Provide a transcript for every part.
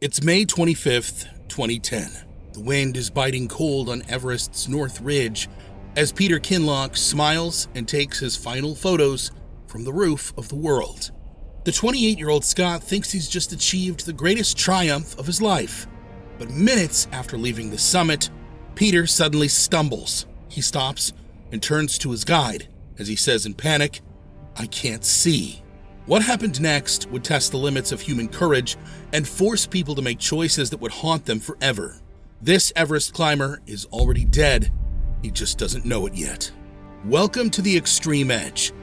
It's May 25th, 2010. The wind is biting cold on Everest's North Ridge as Peter Kinloch smiles and takes his final photos from the roof of the world. The 28-year-old Scot thinks he's just achieved the greatest triumph of his life. But minutes after leaving the summit, Peter suddenly stumbles. He stops and turns to his guide as he says in panic, "I can't see." What happened next would test the limits of human courage and force people to make choices that would haunt them forever. This Everest climber is already dead. He just doesn't know it yet. Welcome to the Extreme Edge.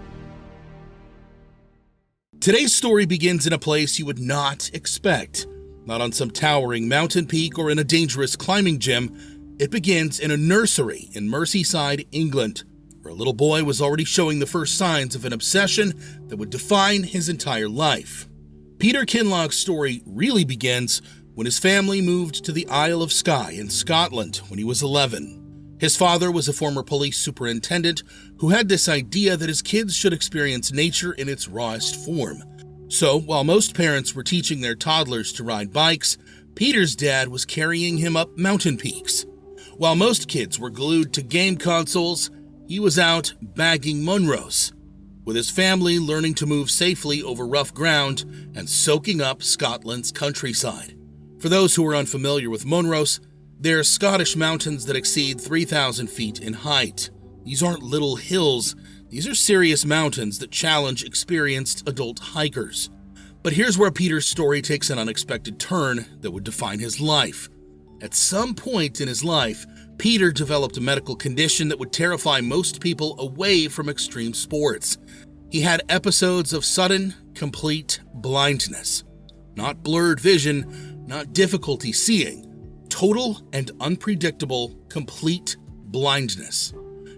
Today's story begins in a place you would not expect. Not on some towering mountain peak or in a dangerous climbing gym. It begins in a nursery in Merseyside, England, where a little boy was already showing the first signs of an obsession that would define his entire life. Peter Kinloch's story really begins when his family moved to the Isle of Skye in Scotland when he was 11. His father was a former police superintendent who had this idea that his kids should experience nature in its rawest form. So, while most parents were teaching their toddlers to ride bikes, Peter's dad was carrying him up mountain peaks. While most kids were glued to game consoles, he was out bagging Munros, with his family learning to move safely over rough ground and soaking up Scotland's countryside. For those who are unfamiliar with Munros, they're Scottish mountains that exceed 3,000 feet in height. These aren't little hills, these are serious mountains that challenge experienced adult hikers. But here's where Peter's story takes an unexpected turn that would define his life. At some point in his life, Peter developed a medical condition that would terrify most people away from extreme sports. He had episodes of sudden, complete blindness. Not blurred vision, not difficulty seeing. Total and unpredictable, complete blindness.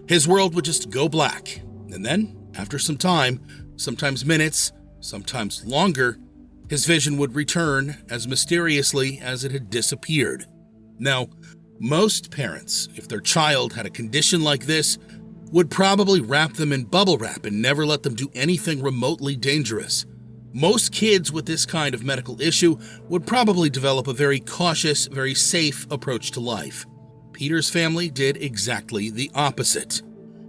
His world would just go black. And then, after some time, sometimes minutes, sometimes longer, his vision would return as mysteriously as it had disappeared. Now, most parents, if their child had a condition like this, would probably wrap them in bubble wrap and never let them do anything remotely dangerous. Most kids with this kind of medical issue would probably develop a very cautious, very safe approach to life. Peter's family did exactly the opposite.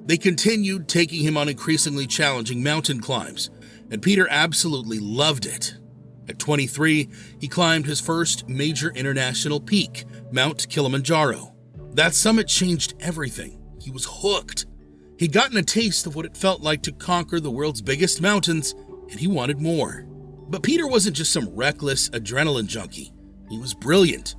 They continued taking him on increasingly challenging mountain climbs, and Peter absolutely loved it. At 23, he climbed his first major international peak, Mount Kilimanjaro. That summit changed everything. He was hooked. He'd gotten a taste of what it felt like to conquer the world's biggest mountains, and he wanted more. But Peter wasn't just some reckless adrenaline junkie. He was brilliant.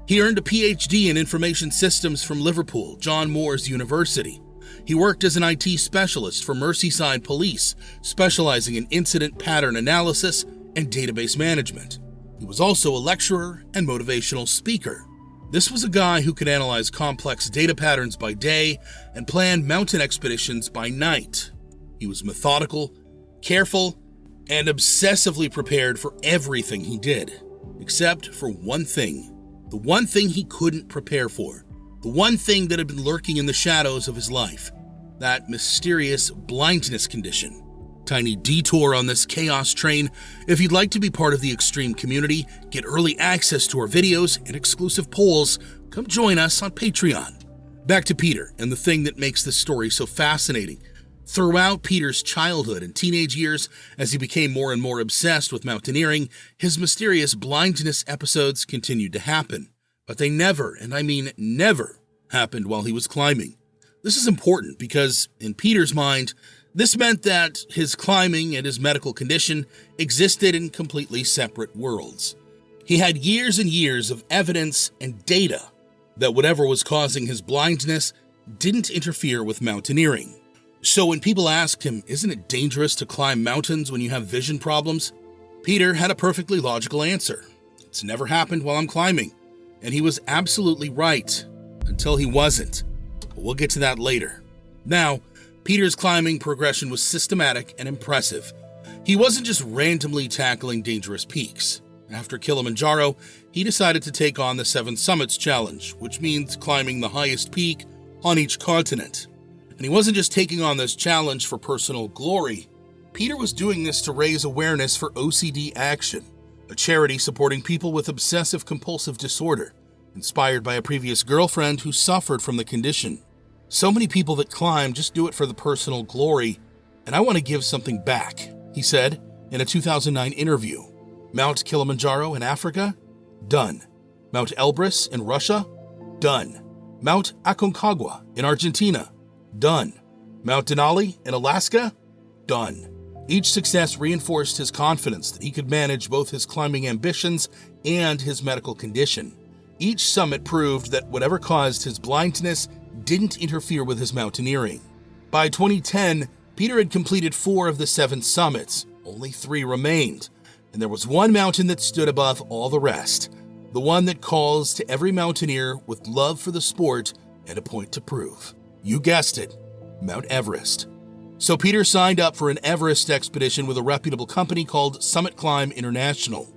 He earned a PhD in information systems from Liverpool, John Moores University. He worked as an IT specialist for Merseyside Police, specializing in incident pattern analysis and database management. He was also a lecturer and motivational speaker. This was a guy who could analyze complex data patterns by day and plan mountain expeditions by night. He was methodical, careful, and obsessively prepared for everything he did, except for one thing. The one thing he couldn't prepare for. The one thing that had been lurking in the shadows of his life. That mysterious blindness condition. Tiny detour on this chaos train. If you'd like to be part of the extreme community, get early access to our videos and exclusive polls, come join us on Patreon. Back to Peter and the thing that makes this story so fascinating. Throughout Peter's childhood and teenage years, as he became more and more obsessed with mountaineering, his mysterious blindness episodes continued to happen. But they never, and I mean never, happened while he was climbing. This is important because, in Peter's mind, this meant that his climbing and his medical condition existed in completely separate worlds. He had years and years of evidence and data that whatever was causing his blindness didn't interfere with mountaineering. So when people asked him, isn't it dangerous to climb mountains when you have vision problems? Peter had a perfectly logical answer. It's never happened while I'm climbing. And he was absolutely right, until he wasn't. But we'll get to that later. Now, Peter's climbing progression was systematic and impressive. He wasn't just randomly tackling dangerous peaks. After Kilimanjaro, he decided to take on the 7 Summits Challenge, which means climbing the highest peak on each continent. And he wasn't just taking on this challenge for personal glory. Peter was doing this to raise awareness for OCD action, a charity supporting people with obsessive-compulsive disorder, inspired by a previous girlfriend who suffered from the condition. So many people that climb just do it for the personal glory, and I want to give something back, he said in a 2009 interview. Mount Kilimanjaro in Africa? Done. Mount Elbrus in Russia? Done. Mount Aconcagua in Argentina? Done. Mount Denali in Alaska? Done. Each success reinforced his confidence that he could manage both his climbing ambitions and his medical condition. Each summit proved that whatever caused his blindness didn't interfere with his mountaineering. By 2010, Peter had completed 4 of the 7 summits. Only 3 remained, and there was one mountain that stood above all the rest, the one that calls to every mountaineer with love for the sport and a point to prove. You guessed it, Mount Everest. So Peter signed up for an Everest expedition with a reputable company called Summit Climb International.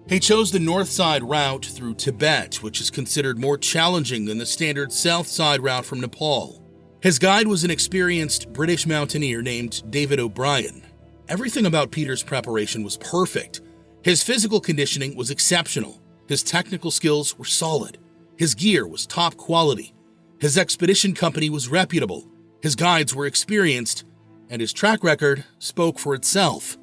He chose the north side route through Tibet, which is considered more challenging than the standard south side route from Nepal. His guide was an experienced British mountaineer named David O'Brien. Everything about Peter's preparation was perfect. His physical conditioning was exceptional. His technical skills were solid. His gear was top quality. His expedition company was reputable. His guides were experienced, and his track record spoke for itself.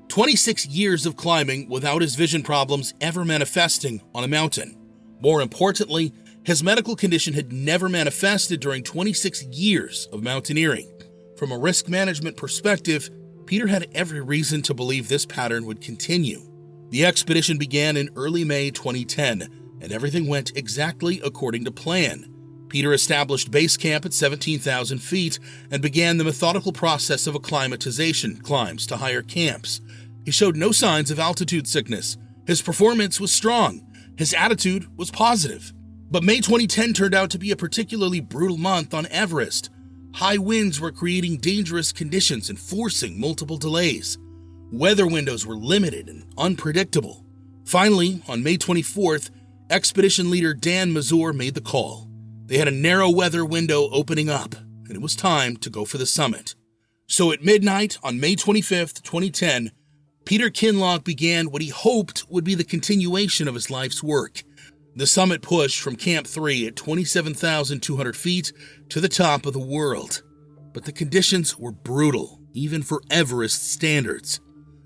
26 years of climbing without his vision problems ever manifesting on a mountain. More importantly, his medical condition had never manifested during 26 years of mountaineering. From a risk management perspective, Peter had every reason to believe this pattern would continue. The expedition began in early May 2010, and everything went exactly according to plan. Peter established base camp at 17,000 feet and began the methodical process of acclimatization climbs to higher camps. He showed no signs of altitude sickness. His performance was strong. His attitude was positive. But May 2010 turned out to be a particularly brutal month on Everest. High winds were creating dangerous conditions and forcing multiple delays. Weather windows were limited and unpredictable. Finally, on May 24th, expedition leader Dan Mazur made the call. They had a narrow weather window opening up, and it was time to go for the summit. So at midnight on May 25th, 2010, Peter Kinloch began what he hoped would be the continuation of his life's work. The summit push from Camp 3 at 27,200 feet to the top of the world. But the conditions were brutal, even for Everest standards.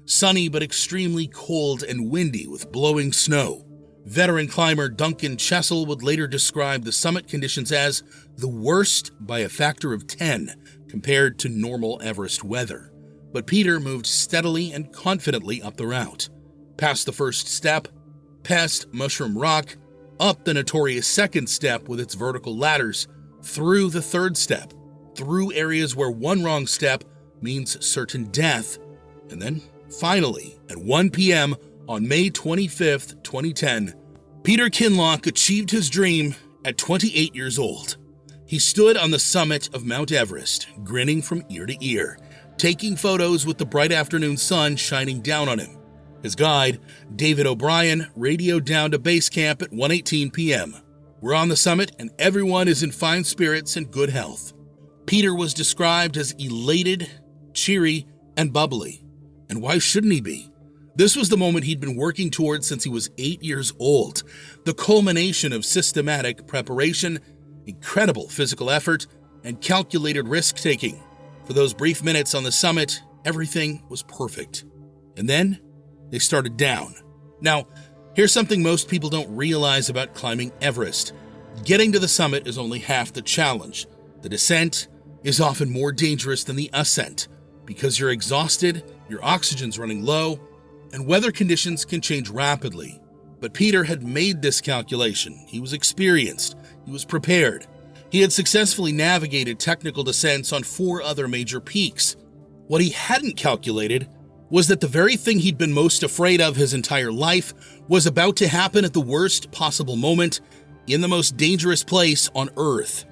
Sunny but extremely cold and windy with blowing snow. Veteran climber Duncan Chessel would later describe the summit conditions as the worst by a factor of 10 compared to normal Everest weather. But Peter moved steadily and confidently up the route. Past the first step, past Mushroom Rock, up the notorious second step with its vertical ladders, through the third step, through areas where one wrong step means certain death, and then finally, at 1 p.m. on May 25th, 2010, Peter Kinloch achieved his dream at 28 years old. He stood on the summit of Mount Everest, grinning from ear to ear, taking photos with the bright afternoon sun shining down on him. His guide, David O'Brien, radioed down to base camp at 1:18 p.m. We're on the summit and everyone is in fine spirits and good health. Peter was described as elated, cheery, and bubbly. And why shouldn't he be? This was the moment he'd been working towards since he was 8 years old, the culmination of systematic preparation, incredible physical effort, and calculated risk-taking. For those brief minutes on the summit, everything was perfect. And then, they started down. Now, here's something most people don't realize about climbing Everest. Getting to the summit is only half the challenge. The descent is often more dangerous than the ascent, because you're exhausted, your oxygen's running low, and weather conditions can change rapidly. But Peter had made this calculation. He was experienced. He was prepared. He had successfully navigated technical descents on 4 other major peaks. What he hadn't calculated was that the very thing he'd been most afraid of his entire life was about to happen at the worst possible moment in the most dangerous place on Earth.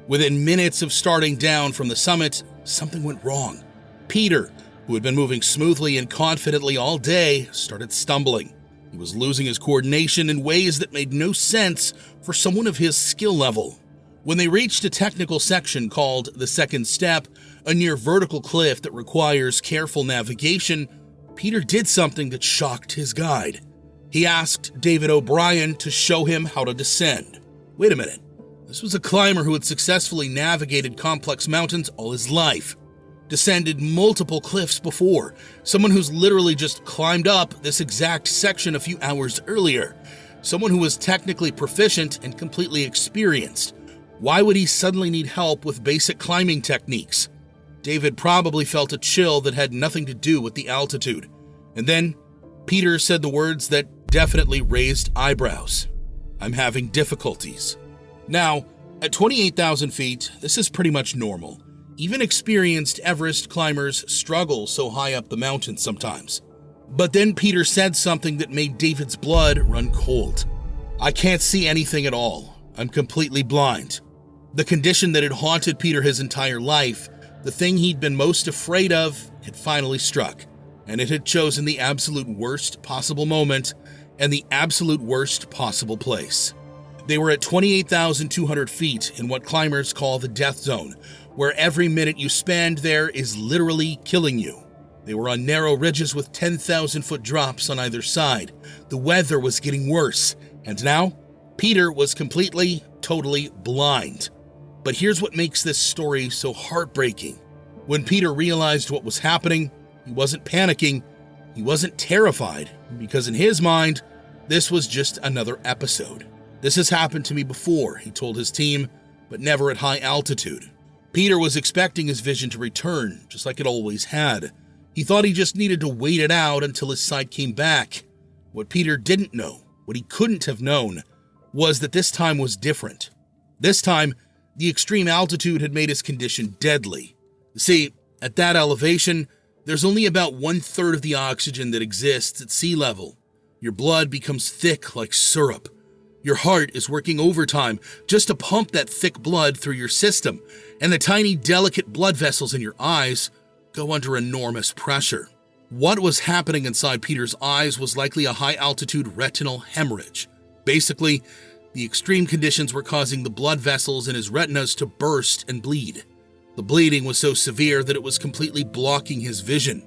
Within minutes of starting down from the summit, something went wrong. Peter, who had been moving smoothly and confidently all day, started stumbling. He was losing his coordination in ways that made no sense for someone of his skill level. When they reached a technical section called the second step, a near vertical cliff that requires careful navigation, Peter did something that shocked his guide. He asked David O'Brien to show him how to descend. Wait a minute. This was a climber who had successfully navigated complex mountains all his life, descended multiple cliffs before, someone who's literally just climbed up this exact section a few hours earlier, someone who was technically proficient and completely experienced. Why would he suddenly need help with basic climbing techniques? David probably felt a chill that had nothing to do with the altitude. And then Peter said the words that definitely raised eyebrows. "I'm having difficulties." Now, at 28,000 feet, this is pretty much normal. Even experienced Everest climbers struggle so high up the mountain sometimes. But then Peter said something that made David's blood run cold. "I can't see anything at all. I'm completely blind." The condition that had haunted Peter his entire life, the thing he'd been most afraid of, had finally struck, and it had chosen the absolute worst possible moment and the absolute worst possible place. They were at 28,200 feet in what climbers call the death zone, where every minute you spend there is literally killing you. They were on narrow ridges with 10,000-foot drops on either side. The weather was getting worse, and now Peter was completely, totally blind. But here's what makes this story so heartbreaking. When Peter realized what was happening, he wasn't panicking, he wasn't terrified, because in his mind, this was just another episode. "This has happened to me before," he told his team, "but never at high altitude." Peter was expecting his vision to return, just like it always had. He thought he just needed to wait it out until his sight came back. What Peter didn't know, what he couldn't have known, was that this time was different. This time, the extreme altitude had made his condition deadly. See, at that elevation, there's only about 1/3 of the oxygen that exists at sea level. Your blood becomes thick like syrup. Your heart is working overtime just to pump that thick blood through your system, and the tiny, delicate blood vessels in your eyes go under enormous pressure. What was happening inside Peter's eyes was likely a high-altitude retinal hemorrhage. Basically, the extreme conditions were causing the blood vessels in his retinas to burst and bleed. The bleeding was so severe that it was completely blocking his vision.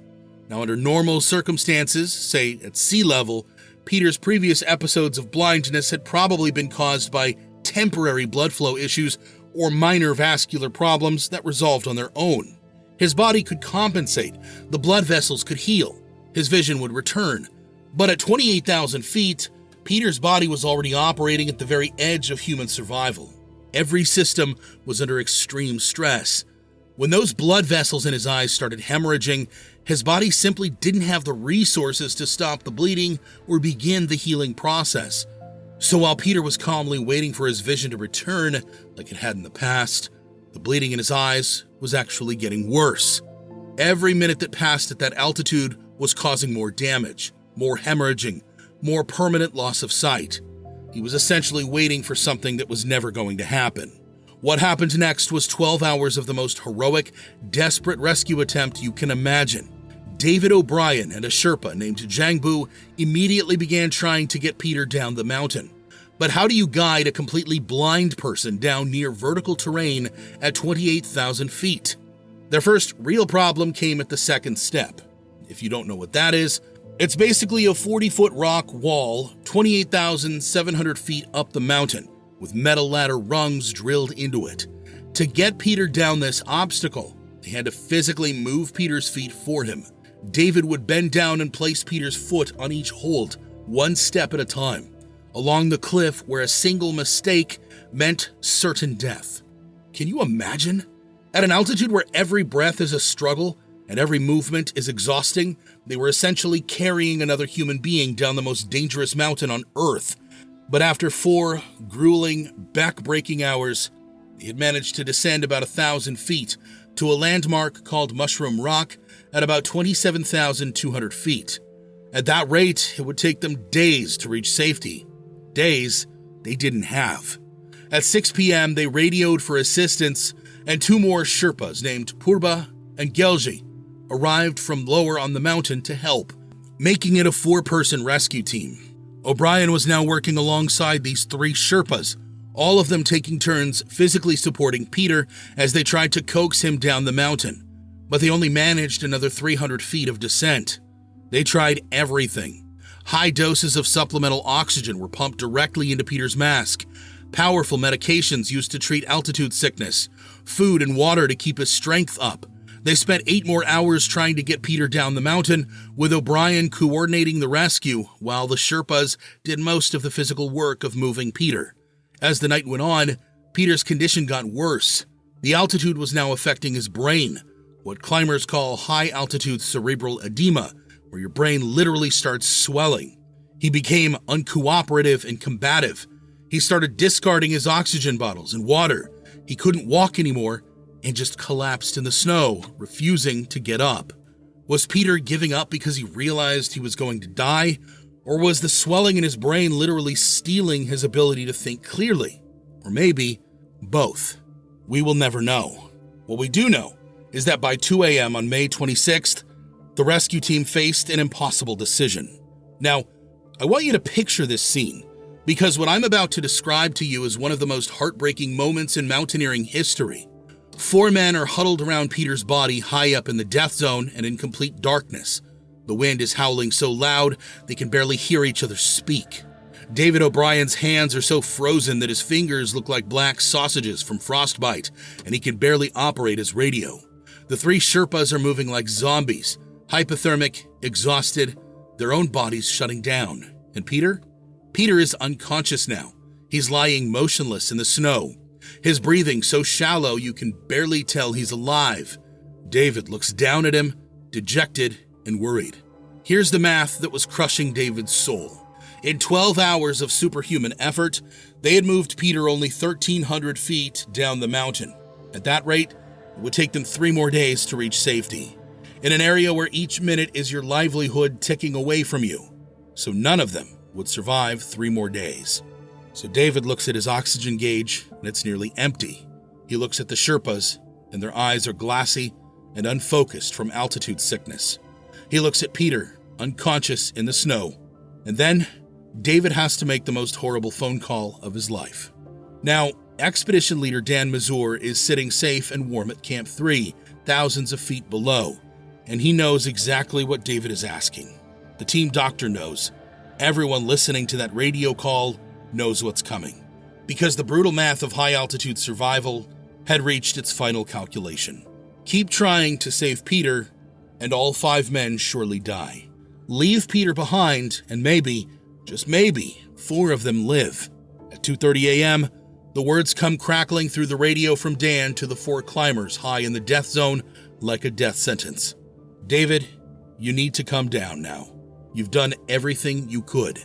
Now, under normal circumstances, say at sea level, Peter's previous episodes of blindness had probably been caused by temporary blood flow issues or minor vascular problems that resolved on their own. His body could compensate, the blood vessels could heal, his vision would return. But at 28,000 feet, Peter's body was already operating at the very edge of human survival. Every system was under extreme stress. When those blood vessels in his eyes started hemorrhaging, his body simply didn't have the resources to stop the bleeding or begin the healing process. So while Peter was calmly waiting for his vision to return, like it had in the past, the bleeding in his eyes was actually getting worse. Every minute that passed at that altitude was causing more damage, more hemorrhaging, more permanent loss of sight. He was essentially waiting for something that was never going to happen. What happened next was 12 hours of the most heroic, desperate rescue attempt you can imagine. David O'Brien and a Sherpa named Jangbu immediately began trying to get Peter down the mountain. But how do you guide a completely blind person down near vertical terrain at 28,000 feet? Their first real problem came at the second step. If you don't know what that is, it's basically a 40-foot rock wall 28,700 feet up the mountain, with metal ladder rungs drilled into it. To get Peter down this obstacle, they had to physically move Peter's feet for him. David would bend down and place Peter's foot on each hold, one step at a time, along the cliff where a single mistake meant certain death. Can you imagine? At an altitude where every breath is a struggle and every movement is exhausting, they were essentially carrying another human being down the most dangerous mountain on Earth. But after 4 grueling, back-breaking hours, they had managed to descend about 1,000 feet to a landmark called Mushroom Rock at about 27,200 feet. At that rate, it would take them days to reach safety. Days they didn't have. At 6 p.m., they radioed for assistance, and 2 more Sherpas named Purba and Gelji arrived from lower on the mountain to help, making it a 4-person rescue team. O'Brien was now working alongside these 3 Sherpas, all of them taking turns physically supporting Peter as they tried to coax him down the mountain. But they only managed another 300 feet of descent. They tried everything. High doses of supplemental oxygen were pumped directly into Peter's mask. Powerful medications used to treat altitude sickness. Food and water to keep his strength up. They spent 8 more hours trying to get Peter down the mountain, with O'Brien coordinating the rescue, while the Sherpas did most of the physical work of moving Peter. As the night went on, Peter's condition got worse. The altitude was now affecting his brain, what climbers call high-altitude cerebral edema, where your brain literally starts swelling. He became uncooperative and combative. He started discarding his oxygen bottles and water. He couldn't walk anymore and just collapsed in the snow, refusing to get up. Was Peter giving up because he realized he was going to die, or was the swelling in his brain literally stealing his ability to think clearly? Or maybe both. We will never know. What we do know is that by 2 a.m. on May 26th, the rescue team faced an impossible decision. Now, I want you to picture this scene, because what I'm about to describe to you is one of the most heartbreaking moments in mountaineering history. 4 men are huddled around Peter's body high up in the death zone and in complete darkness. The wind is howling so loud they can barely hear each other speak. David O'Brien's hands are so frozen that his fingers look like black sausages from frostbite, and he can barely operate his radio. The 3 Sherpas are moving like zombies, hypothermic, exhausted, their own bodies shutting down. And Peter? Peter is unconscious now. He's lying motionless in the snow. His breathing so shallow you can barely tell he's alive. David looks down at him, dejected and worried. Here's the math that was crushing David's soul. In 12 hours of superhuman effort, they had moved Peter only 1,300 feet down the mountain. At that rate, it would take them 3 more days to reach safety, in an area where each minute is your livelihood ticking away from you. So none of them would survive 3 more days. So David looks at his oxygen gauge, and it's nearly empty. He looks at the Sherpas, and their eyes are glassy and unfocused from altitude sickness. He looks at Peter, unconscious in the snow, and then David has to make the most horrible phone call of his life. Now, expedition leader Dan Mazur is sitting safe and warm at Camp 3, thousands of feet below, and he knows exactly what David is asking. The team doctor knows. Everyone listening to that radio call knows what's coming, because the brutal math of high-altitude survival had reached its final calculation. Keep trying to save Peter, and all 5 men surely die. Leave Peter behind, and maybe, just maybe, 4 of them live. At 2:30 a.m., the words come crackling through the radio from Dan to the 4 climbers high in the death zone like a death sentence. David, you need to come down now. You've done everything you could.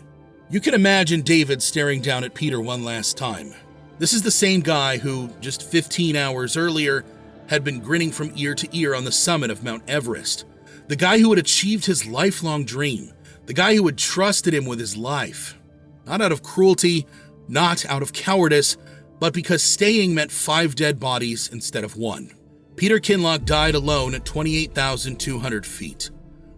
You can imagine David staring down at Peter one last time. This is the same guy who, just 15 hours earlier, had been grinning from ear to ear on the summit of Mount Everest. The guy who had achieved his lifelong dream. The guy who had trusted him with his life. Not out of cruelty, not out of cowardice, but because staying meant 5 dead bodies instead of 1. Peter Kinloch died alone at 28,200 feet.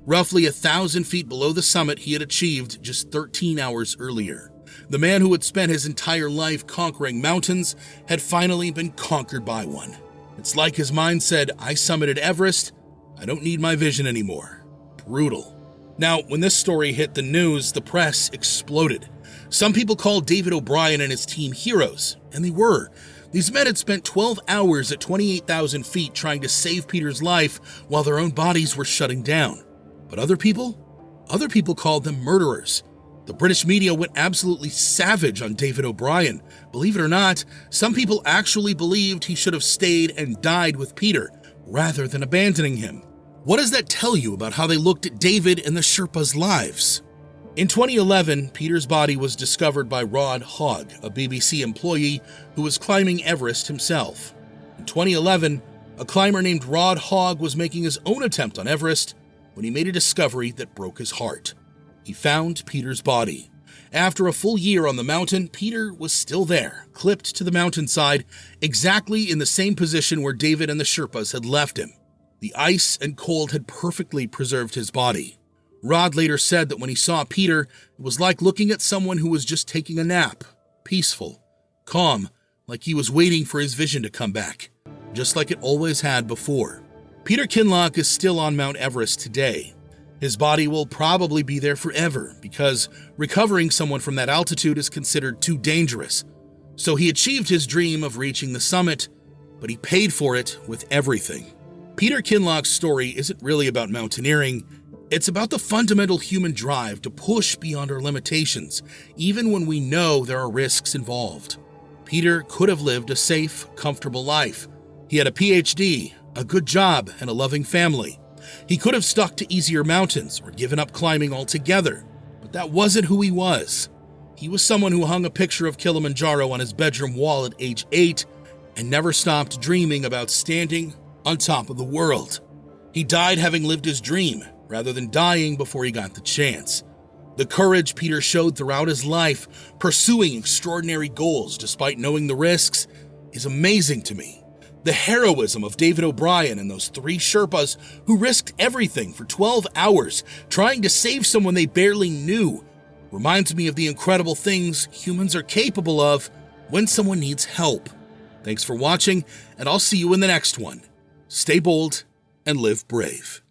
Roughly 1,000 feet below the summit he had achieved just 13 hours earlier. The man who had spent his entire life conquering mountains had finally been conquered by one. It's like his mind said, I summited Everest, I don't need my vision anymore. Brutal. Now, when this story hit the news, the press exploded. Some people called David O'Brien and his team heroes, and they were. These men had spent 12 hours at 28,000 feet trying to save Peter's life while their own bodies were shutting down. But other people called them murderers. The British media went absolutely savage on David O'Brien. Believe it or not, some people actually believed he should have stayed and died with Peter, rather than abandoning him. What does that tell you about how they looked at David and the Sherpas' lives? In 2011, Peter's body was discovered by Rod Hogg, a BBC employee who was climbing Everest himself. In 2011, a climber named Rod Hogg was making his own attempt on Everest when he made a discovery that broke his heart. He found Peter's body. After a full year on the mountain, Peter was still there, clipped to the mountainside, exactly in the same position where David and the Sherpas had left him. The ice and cold had perfectly preserved his body. Rod later said that when he saw Peter, it was like looking at someone who was just taking a nap, peaceful, calm, like he was waiting for his vision to come back, just like it always had before. Peter Kinloch is still on Mount Everest today. His body will probably be there forever because recovering someone from that altitude is considered too dangerous. So he achieved his dream of reaching the summit, but he paid for it with everything. Peter Kinloch's story isn't really about mountaineering. It's about the fundamental human drive to push beyond our limitations, even when we know there are risks involved. Peter could have lived a safe, comfortable life. He had a PhD, a good job, and a loving family. He could have stuck to easier mountains or given up climbing altogether, but that wasn't who he was. He was someone who hung a picture of Kilimanjaro on his bedroom wall at age 8 and never stopped dreaming about standing on top of the world. He died having lived his dream, rather than dying before he got the chance. The courage Peter showed throughout his life, pursuing extraordinary goals despite knowing the risks, is amazing to me. The heroism of David O'Brien and those 3 Sherpas who risked everything for 12 hours trying to save someone they barely knew reminds me of the incredible things humans are capable of when someone needs help. Thanks for watching, and I'll see you in the next one. Stay bold and live brave.